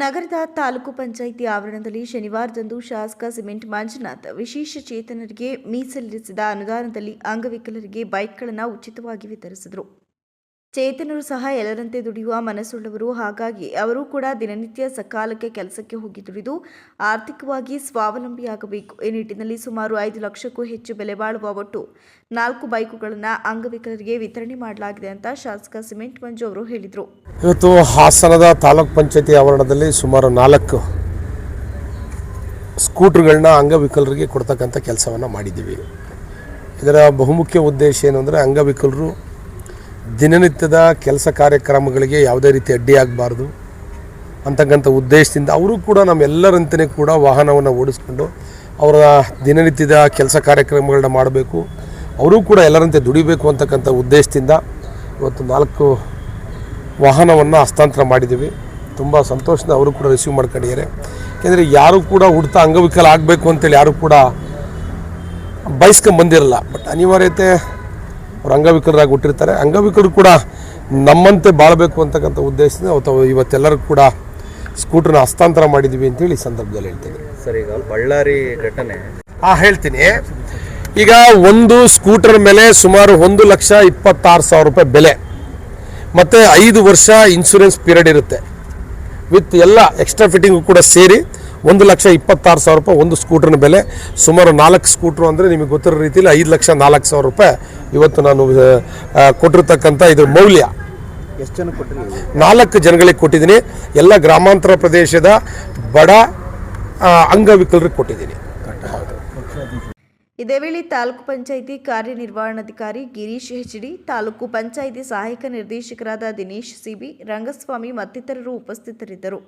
ನಗರದ ತಾಲೂಕು ಪಂಚಾಯಿತಿ ಆವರಣದಲ್ಲಿ ಶನಿವಾರದಂದು ಶಾಸಕ ಸಿಮೆಂಟ್ ಮಂಜುನಾಥ್ ವಿಶೇಷ ಚೇತನರಿಗೆ ಮೀಸಲಿರಿಸಿದ ಅನುದಾನದಲ್ಲಿ ಅಂಗವಿಕಲರಿಗೆ ಬೈಕ್ಗಳನ್ನು ಉಚಿತವಾಗಿ ವಿತರಿಸಿದರು. ಚೇತನರು ಸಹ ಎಲ್ಲರಂತೆ ದುಡಿಯುವ ಮನಸ್ಸುಳ್ಳವರು. ಹಾಗಾಗಿ ಅವರು ಕೂಡ ದಿನನಿತ್ಯ ಸಕಾಲಕ್ಕೆ ಕೆಲಸಕ್ಕೆ ಹೋಗಿ ದುಡಿದು ಆರ್ಥಿಕವಾಗಿ ಸ್ವಾವಲಂಬಿಯಾಗಬೇಕು. ಈ ನಿಟ್ಟಿನಲ್ಲಿ ಸುಮಾರು 5 ಲಕ್ಷಕ್ಕೂ ಹೆಚ್ಚು ಬೆಲೆ ಬಾಳುವ ಒಟ್ಟು 4 ಬೈಕುಗಳನ್ನು ಅಂಗವಿಕಲರಿಗೆ ವಿತರಣೆ ಮಾಡಲಾಗಿದೆ ಅಂತ ಶಾಸಕ ಸಿಮೆಂಟ್ ಮಂಜು ಅವರು ಹೇಳಿದರು. ಇವತ್ತು ಹಾಸನದ ತಾಲೂಕ್ ಪಂಚಾಯತಿ ಆವರಣದಲ್ಲಿ ಸುಮಾರು 4 ಸ್ಕೂಟರ್ಗಳನ್ನ ಅಂಗವಿಕಲರಿಗೆ ಕೊಡ್ತಕ್ಕಂಥ ಕೆಲಸವನ್ನು ಮಾಡಿದ್ದೀವಿ. ಇದರ ಬಹುಮುಖ್ಯ ಉದ್ದೇಶ ಏನು ಅಂದರೆ ಅಂಗವಿಕಲರು ದಿನನಿತ್ಯದ ಕೆಲಸ ಕಾರ್ಯಕ್ರಮಗಳಿಗೆ ಯಾವುದೇ ರೀತಿ ಅಡ್ಡಿಯಾಗಬಾರ್ದು ಅಂತಕ್ಕಂಥ ಉದ್ದೇಶದಿಂದ ಅವರು ಕೂಡ ನಮ್ಮೆಲ್ಲರಂತೆಯೇ ಕೂಡ ವಾಹನವನ್ನು ಓಡಿಸ್ಕೊಂಡು ಅವರ ದಿನನಿತ್ಯದ ಕೆಲಸ ಕಾರ್ಯಕ್ರಮಗಳನ್ನ ಮಾಡಬೇಕು, ಅವರು ಕೂಡ ಎಲ್ಲರಂತೆ ದುಡಿಬೇಕು ಅಂತಕ್ಕಂಥ ಉದ್ದೇಶದಿಂದ ಇವತ್ತು 4 ವಾಹನವನ್ನು ಹಸ್ತಾಂತರ ಮಾಡಿದ್ದೀವಿ. ತುಂಬ ಸಂತೋಷದಿಂದ ಅವರು ಕೂಡ ರಿಸೀವ್ ಮಾಡ್ಕೊಂಡಿದ್ದಾರೆ. ಯಾಕೆಂದರೆ ಯಾರು ಕೂಡ ಹುಡ್ತಾ ಅಂಗವಿಕಲ ಆಗಬೇಕು ಅಂತೇಳಿ ಯಾರು ಕೂಡ ಬಯಸ್ಕೊಂಬಂದಿರಲ್ಲ. ಬಟ್ ಅನಿವಾರ್ಯತೆ ಅವರು ಅಂಗವಿಕಲರಾಗಿ ಹುಟ್ಟಿರ್ತಾರೆ. ಅಂಗವಿಕಲರು ಕೂಡ ನಮ್ಮಂತೆ ಬಾಳಬೇಕು ಅಂತಕ್ಕಂಥ ಉದ್ದೇಶದಿಂದ ಇವತ್ತೆಲ್ಲರೂ ಕೂಡ ಸ್ಕೂಟ್ರನ್ನ ಹಸ್ತಾಂತರ ಮಾಡಿದ್ದೀವಿ ಅಂತೇಳಿ ಈ ಸಂದರ್ಭದಲ್ಲಿ ಹೇಳ್ತೀನಿ. ಸರ್, ಈಗ ಬಳ್ಳಾರಿ ಘಟನೆ ಹೇಳ್ತೀನಿ. ಈಗ ಒಂದು ಸ್ಕೂಟರ್ ಮೇಲೆ ಸುಮಾರು 1,26,000 ರೂಪಾಯಿ ಬೆಲೆ ಮತ್ತು 5 ವರ್ಷ ಇನ್ಶೂರೆನ್ಸ್ ಪೀರಿಯಡ್ ಇರುತ್ತೆ. ವಿತ್ ಎಲ್ಲ ಎಕ್ಸ್ಟ್ರಾ ಫಿಟ್ಟಿಂಗು ಕೂಡ ಸೇರಿ 1,26,000 ರೂಪಾಯಿ ಒಂದು ಸ್ಕೂಟ್ರನ ಬೆಲೆ. ಸುಮಾರು 4 ಸ್ಕೂಟ್ರು ಅಂದರೆ ನಿಮಗೆ ಗೊತ್ತಿರೋ ರೀತಿಯಲ್ಲಿ 5,04,000 ರೂಪಾಯಿ ಇವತ್ತು ನಾನು ಕೊಟ್ಟಿರ್ತಕ್ಕಂಥ ಇದ್ರ ಮೌಲ್ಯ. ಎಷ್ಟು ಜನ ಕೊಟ್ಟಿದ್ದೀವಿ? 4 ಜನಗಳಿಗೆ ಕೊಟ್ಟಿದ್ದೀನಿ. ಎಲ್ಲ ಗ್ರಾಮಾಂತರ ಪ್ರದೇಶದ ಬಡ ಅಂಗವಿಕಲರಿಗೆ ಕೊಟ್ಟಿದ್ದೀನಿ. ಇದೇ ವೇಳೆ ತಾಲೂಕು ಪಂಚಾಯಿತಿ ಕಾರ್ಯನಿರ್ವಹಣಾಧಿಕಾರಿ ಗಿರೀಶ್ ಹೆಚ್ಡಿ, ತಾಲೂಕು ಪಂಚಾಯಿತಿ ಸಹಾಯಕ ನಿರ್ದೇಶಕರಾದ ದಿನೇಶ್ ಸಿಬಿ, ರಂಗಸ್ವಾಮಿ ಮತ್ತಿತರರು ಉಪಸ್ಥಿತರಿದ್ದರು.